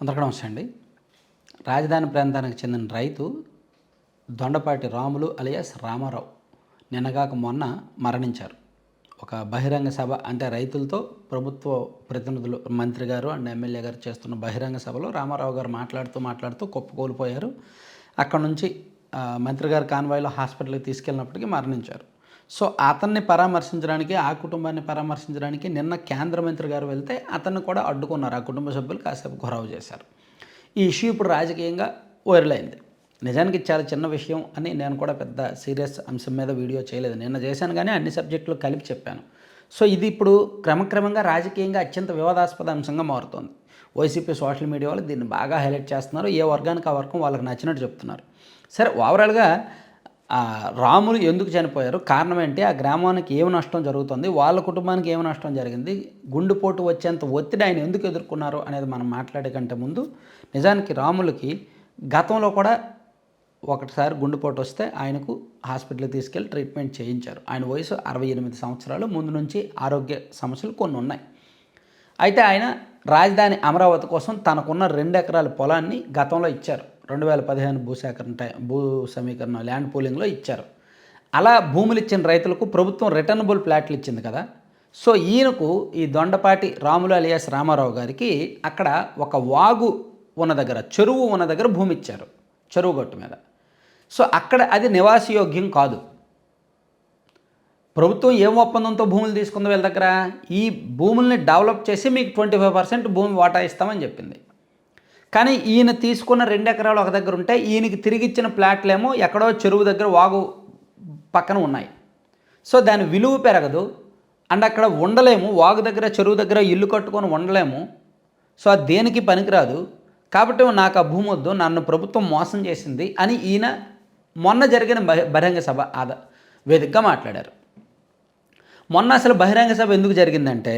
అందరికీ నమస్తే అండి. రాజధాని ప్రాంతానికి చెందిన రైతు దొండపాటి రాములు అలియాస్ రామారావు నిన్నగాక మొన్న మరణించారు. ఒక బహిరంగ సభ అంటే రైతులతో ప్రభుత్వ ప్రతినిధులు మంత్రి గారు అండ్ ఎమ్మెల్యే గారు చేస్తున్న బహిరంగ సభలో రామారావు గారు మాట్లాడుతూ కుప్పకూలిపోయారు. అక్కడ నుంచి మంత్రి గారు కాన్వాయ్లో హాస్పిటల్కి తీసుకెళ్ళినప్పటికీ మరణించారు. సో అతన్ని పరామర్శించడానికి, ఆ కుటుంబాన్ని పరామర్శించడానికి నిన్న కేంద్ర మంత్రి గారు వెళ్తే అతన్ని కూడా అడ్డుకున్నారు. ఆ కుటుంబ సభ్యులు కాసేపు గొడవ చేశారు. ఈ ఇష్యూ ఇప్పుడు రాజకీయంగా వైరల్ అయింది. నిజానికి చాలా చిన్న విషయం అని నేను కూడా పెద్ద సీరియస్ అంశం మీద వీడియో చేయలేదు. నిన్న చేశాను కానీ అన్ని సబ్జెక్టులు కలిపి చెప్పాను. సో ఇది ఇప్పుడు క్రమక్రమంగా రాజకీయంగా అత్యంత వివాదాస్పద అంశంగా మారుతోంది. వైసీపీ సోషల్ మీడియా వాళ్ళు దీన్ని బాగా హైలైట్ చేస్తున్నారు. ఏ వర్గానికి ఆ వర్గం వాళ్ళకి నచ్చినట్టు చెప్తున్నారు. సరే, ఓవరాల్గా రాములు ఎందుకు చనిపోయారు, కారణం ఏంటి, ఆ గ్రామానికి ఏమి నష్టం జరుగుతుంది, వాళ్ళ కుటుంబానికి ఏమి నష్టం జరిగింది, గుండెపోటు వచ్చేంత ఒత్తిడి ఆయన ఎందుకు ఎదుర్కొన్నారు అనేది మనం మాట్లాడే కంటే ముందు, నిజానికి రాములకి గతంలో కూడా ఒకటిసారి గుండెపోటు వస్తే ఆయనకు హాస్పిటల్కి తీసుకెళ్ళి ట్రీట్మెంట్ చేయించారు. ఆయన వయసు 68 సంవత్సరాలు. ముందు నుంచి ఆరోగ్య సమస్యలు కొన్ని ఉన్నాయి. అయితే ఆయన రాజధాని అమరావతి కోసం తనకున్న 2 ఎకరాల పొలాన్ని గతంలో ఇచ్చారు. 2015 భూ సమీకరణ ల్యాండ్ పూలింగ్లో ఇచ్చారు. అలా భూములు ఇచ్చిన రైతులకు ప్రభుత్వం రిటర్నబుల్ ప్లాట్లు ఇచ్చింది కదా. సో ఈయనకు ఈ దొండపాటి రాములు అలియాస్ రామారావు గారికి అక్కడ ఒక వాగు ఉన్న దగ్గర, చెరువు ఉన్న దగ్గర భూమి ఇచ్చారు, చెరువు గట్టు మీద. సో అక్కడ అది నివాసయోగ్యం కాదు. ప్రభుత్వం ఏం ఒప్పందంతో భూములు తీసుకుందో వీళ్ళ దగ్గర, ఈ భూముల్ని డెవలప్ చేసి మీకు 25% భూమి వాటా ఇస్తామని చెప్పింది. కానీ ఈయన తీసుకున్న 2 ఎకరాలు ఒక దగ్గర ఉంటే ఈయనకి తిరిగి ఇచ్చిన ప్లాట్లేమో ఎక్కడో చెరువు దగ్గర వాగు పక్కన ఉన్నాయి. సో దాని విలువ పెరగదు అండ్ అక్కడ ఉండలేము, వాగు దగ్గర చెరువు దగ్గర ఇల్లు కట్టుకొని ఉండలేము. సో అది దేనికి పనికిరాదు. కాబట్టి నాకు ఆ భూమి వద్దు, నన్ను ప్రభుత్వం మోసం చేసింది అని ఈయన మొన్న జరిగిన బహిరంగ సభ వేదికగా మాట్లాడారు. మొన్న అసలు బహిరంగ సభ ఎందుకు జరిగిందంటే,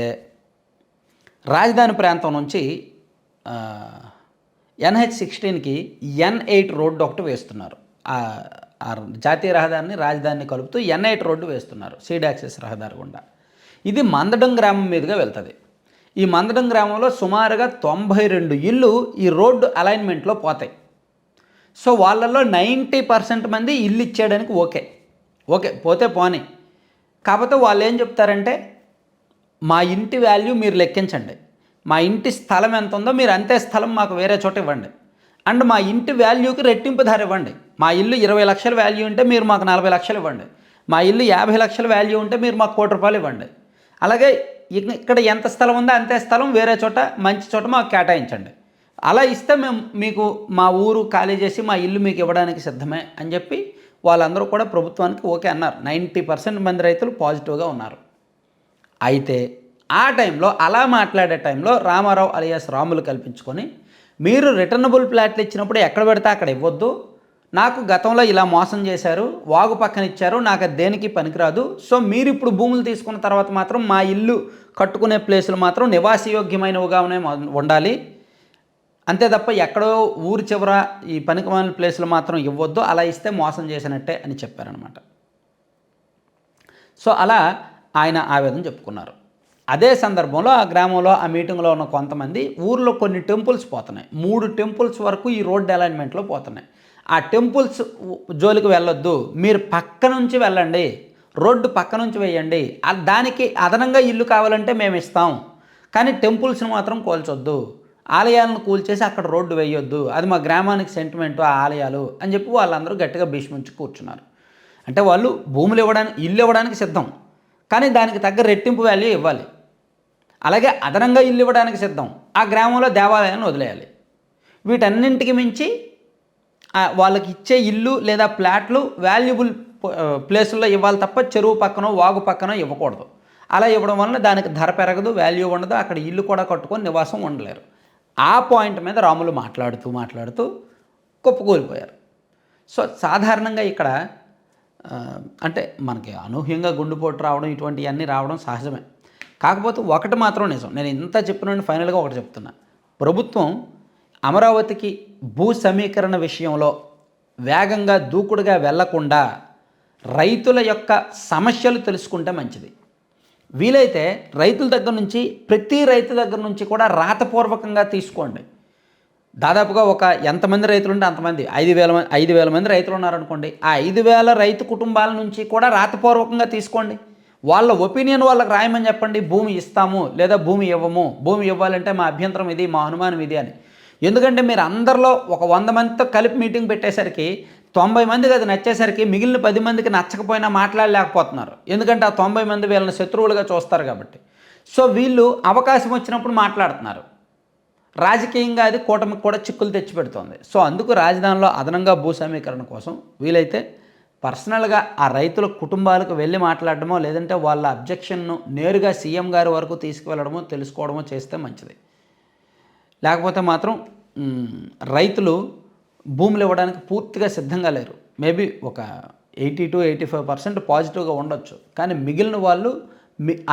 రాజధాని ప్రాంతం నుంచి NH16కి N8 రోడ్డు ఒకటి వేస్తున్నారు. జాతీయ రహదారిని రాజధానిని కలుపుతూ N8 రోడ్డు వేస్తున్నారు, సీడ్ యాక్సెస్ రహదారి గుండా. ఇది మందడం గ్రామం మీదుగా వెళ్తుంది. ఈ మందడం గ్రామంలో సుమారుగా 92 ఇళ్ళు ఈ రోడ్డు అలైన్మెంట్లో పోతాయి. సో వాళ్ళల్లో 90% మంది ఇల్లు ఇచ్చేయడానికి ఓకే పోతే పోనీ. కాకపోతే వాళ్ళు ఏం చెప్తారంటే, మా ఇంటి వాల్యూ మీరు లెక్కించండి, మా ఇంటి స్థలం ఎంత ఉందో మీరు అంతే స్థలం మాకు వేరే చోట ఇవ్వండి, అండ్ మా ఇంటి వాల్యూకి రెట్టింపు ధర ఇవ్వండి. మా ఇల్లు 20 లక్షల వాల్యూ ఉంటే మీరు మాకు 40 లక్షలు ఇవ్వండి, మా ఇల్లు 50 లక్షల వాల్యూ ఉంటే మీరు మాకు ₹1,00,00,000 ఇవ్వండి. అలాగే ఇక్కడ ఎంత స్థలం ఉందో అంతే స్థలం వేరే చోట మంచి చోట మాకు కేటాయించండి. అలా ఇస్తే మేము మీకు మా ఊరు ఖాళీ చేసి మా ఇల్లు మీకు ఇవ్వడానికి సిద్ధమే అని చెప్పి వాళ్ళందరూ కూడా ప్రభుత్వానికి ఓకే అన్నారు. 90% మంది రైతులు పాజిటివ్గా ఉన్నారు. అయితే ఆ టైంలో, అలా మాట్లాడే టైంలో రామారావు అలియాస్ రాములు కల్పించుకొని, మీరు రిటర్నబుల్ ప్లాట్లు ఇచ్చినప్పుడు ఎక్కడ పెడితే అక్కడ ఇవ్వద్దు, నాకు గతంలో ఇలా మోసం చేశారు, వాగు పక్కన ఇచ్చారు, నాకు అది దేనికి పనికిరాదు. సో మీరు ఇప్పుడు భూములు తీసుకున్న తర్వాత మాత్రం మా ఇల్లు కట్టుకునే ప్లేసులు మాత్రం నివాసయోగ్యమైనవిగానే ఉండాలి, అంతే తప్ప ఎక్కడో ఊరి చివర ఈ పనికిమాలిన ప్లేసులు మాత్రం ఇవ్వద్దు, అలా ఇస్తే మోసం చేసినట్టే అని చెప్పారనమాట. సో అలా ఆయన ఆవేదన చెప్పుకున్నారు. అదే సందర్భంలో ఆ గ్రామంలో ఆ మీటింగ్లో ఉన్న కొంతమంది ఊర్లో కొన్ని టెంపుల్స్ పోతున్నాయి, 3 టెంపుల్స్ వరకు ఈ రోడ్డు అలైన్మెంట్లో పోతున్నాయి. ఆ టెంపుల్స్ జోలికి వెళ్ళొద్దు, మీరు పక్క నుంచి వెళ్ళండి, రోడ్డు పక్క నుంచి వేయండి, దానికి అదనంగా ఇల్లు కావాలంటే మేము ఇస్తాం, కానీ టెంపుల్స్ని మాత్రం కూల్చొద్దు, ఆలయాలను కూల్చేసి అక్కడ రోడ్డు వేయొద్దు, అది మా గ్రామానికి సెంటిమెంటు ఆ ఆలయాలు అని చెప్పి వాళ్ళందరూ గట్టిగా భీష్మించి కూర్చున్నారు. అంటే వాళ్ళు భూములు ఇవ్వడానికి, ఇల్లు ఇవ్వడానికి సిద్ధం, కానీ దానికి తగ్గ రెట్టింపు వాల్యూ ఇవ్వాలి. అలాగే అదనంగా ఇల్లు ఇవ్వడానికి సిద్ధం, ఆ గ్రామంలో దేవాలయాన్ని వదిలేయాలి. వీటన్నింటికి మించి వాళ్ళకి ఇచ్చే ఇల్లు లేదా ప్లాట్లు వాల్యుబుల్ ప్లేసుల్లో ఇవ్వాలి తప్ప చెరువు పక్కనో వాగు పక్కనో ఇవ్వకూడదు. అలా ఇవ్వడం వలన దానికి ధర పెరగదు, వాల్యూ ఉండదు, అక్కడ ఇల్లు కూడా కట్టుకొని నివాసం ఉండలేరు. ఆ పాయింట్ మీద రాములు మాట్లాడుతూ కుప్పకూలిపోయారు. సో సాధారణంగా ఇక్కడ అంటే మనకి అనూహ్యంగా గుండెపోటు రావడం, ఇటువంటివన్నీ రావడం సహజమే. కాకపోతే ఒకటి మాత్రం నిజం, నేను ఇంత చెప్పిన ఫైనల్గా ఒకటి చెప్తున్నా, ప్రభుత్వం అమరావతికి భూ సమీకరణ విషయంలో వేగంగా దూకుడుగా వెళ్లకుండా రైతుల యొక్క సమస్యలు తెలుసుకుంటే మంచిది. వీలైతే రైతుల దగ్గర నుంచి, ప్రతి రైతు దగ్గర నుంచి కూడా రాతపూర్వకంగా తీసుకోండి. దాదాపుగా ఒక ఎంతమంది రైతులు ఉంటే అంతమంది 5,000 మంది రైతులు ఉన్నారనుకోండి. ఆ 5,000 రైతు కుటుంబాల నుంచి కూడా రాతపూర్వకంగా తీసుకోండి. వాళ్ళ ఒపీనియన్ వాళ్ళకి రాయమని చెప్పండి. భూమి ఇస్తాము లేదా భూమి ఇవ్వము, భూమి ఇవ్వాలంటే మా అభ్యంతరం ఇది, మా అనుమానం ఇది అని. ఎందుకంటే మీరు అందరిలో ఒక 100 మందితో కలిపి మీటింగ్ పెట్టేసరికి 90 మందికి అది నచ్చేసరికి మిగిలిన 10 మందికి నచ్చకపోయినా మాట్లాడలేకపోతున్నారు. ఎందుకంటే ఆ 90 మంది వీళ్ళని శత్రువులుగా చూస్తారు కాబట్టి. సో వీళ్ళు అవకాశం వచ్చినప్పుడు మాట్లాడుతున్నారు. రాజకీయంగా అది కూటమికి కూడా చిక్కులు తెచ్చిపెడుతోంది. సో అందుకు రాజధానిలో అదనంగా భూ సమీకరణ కోసం వీలైతే పర్సనల్గా ఆ రైతుల కుటుంబాలకు వెళ్ళి మాట్లాడడమో, లేదంటే వాళ్ళ అబ్జెక్షన్ను నేరుగా సీఎం గారి వరకు తీసుకువెళ్ళడమో, తెలుసుకోవడమో చేస్తే మంచిది. లేకపోతే మాత్రం రైతులు భూములు ఇవ్వడానికి పూర్తిగా సిద్ధంగా లేరు. మేబీ ఒక 80-85% పాజిటివ్గా ఉండొచ్చు. కానీ మిగిలిన వాళ్ళు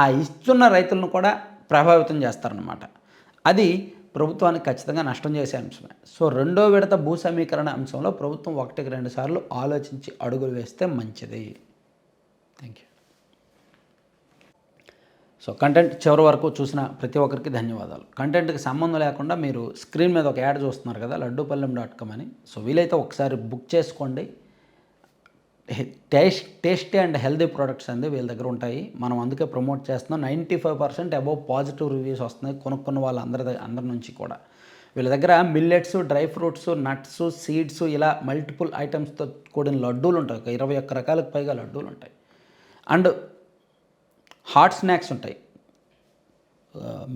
ఆ ఇస్తున్న రైతులను కూడా ప్రభావితం చేస్తారన్నమాట. అది ప్రభుత్వానికి ఖచ్చితంగా నష్టం చేసే అంశమే. సో రెండో విడత భూ సమీకరణ అంశంలో ప్రభుత్వం 1-2 సార్లు ఆలోచించి అడుగులు వేస్తే మంచిది. Thank you. సో కంటెంట్ చివరి వరకు చూసిన ప్రతి ఒక్కరికి ధన్యవాదాలు. కంటెంట్కి సంబంధం లేకుండా మీరు స్క్రీన్ మీద ఒక యాడ్ చూస్తున్నారు కదా, laddupallem.com అని. సో వీలైతే ఒకసారి బుక్ చేసుకోండి. టేస్టీ అండ్ హెల్దీ ప్రొడక్ట్స్ అండి వీళ్ళ దగ్గర ఉంటాయి. మనం అందుకే ప్రమోట్ చేస్తున్నాం. 95% అబోవ్ పాజిటివ్ రివ్యూస్ వస్తున్నాయి కొనుక్కున్న వాళ్ళందరి నుంచి కూడా. వీళ్ళ దగ్గర millets, dry fruits, nuts, seeds ఇలా మల్టిపుల్ ఐటమ్స్తో కూడిన లడ్డూలు ఉంటాయి. ఒక 21 రకాలకు పైగా లడ్డూలు ఉంటాయి. అండ్ హాట్ స్నాక్స్ ఉంటాయి.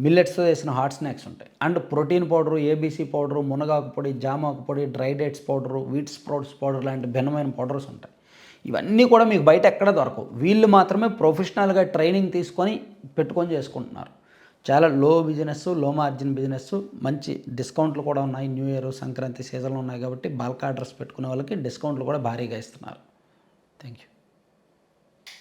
మిల్లెట్స్తో చేసిన హాట్ స్నాక్స్ ఉంటాయి. And protein powder, ABC powder, మునగాకు పొడి, జామాకు పొడి, dry dates powder, wheat sprouts powder లాంటి భిన్నమైన పౌడర్స్ ఉంటాయి. ఇవన్నీ కూడా మీకు బయట ఎక్కడ దొరకవు. వీళ్ళు మాత్రమే ప్రొఫెషనల్గా ట్రైనింగ్ తీసుకొని పెట్టుకొని చేసుకుంటున్నారు. చాలా లో బిజినెస్, లో మార్జిన్ బిజినెస్, మంచి డిస్కౌంట్లు కూడా ఉన్నాయి. న్యూ ఇయర్, సంక్రాంతి సీజన్లు ఉన్నాయి కాబట్టి బల్క్ ఆర్డర్స్ పెట్టుకునే వాళ్ళకి డిస్కౌంట్లు కూడా భారీగా ఇస్తున్నారు. Thank you.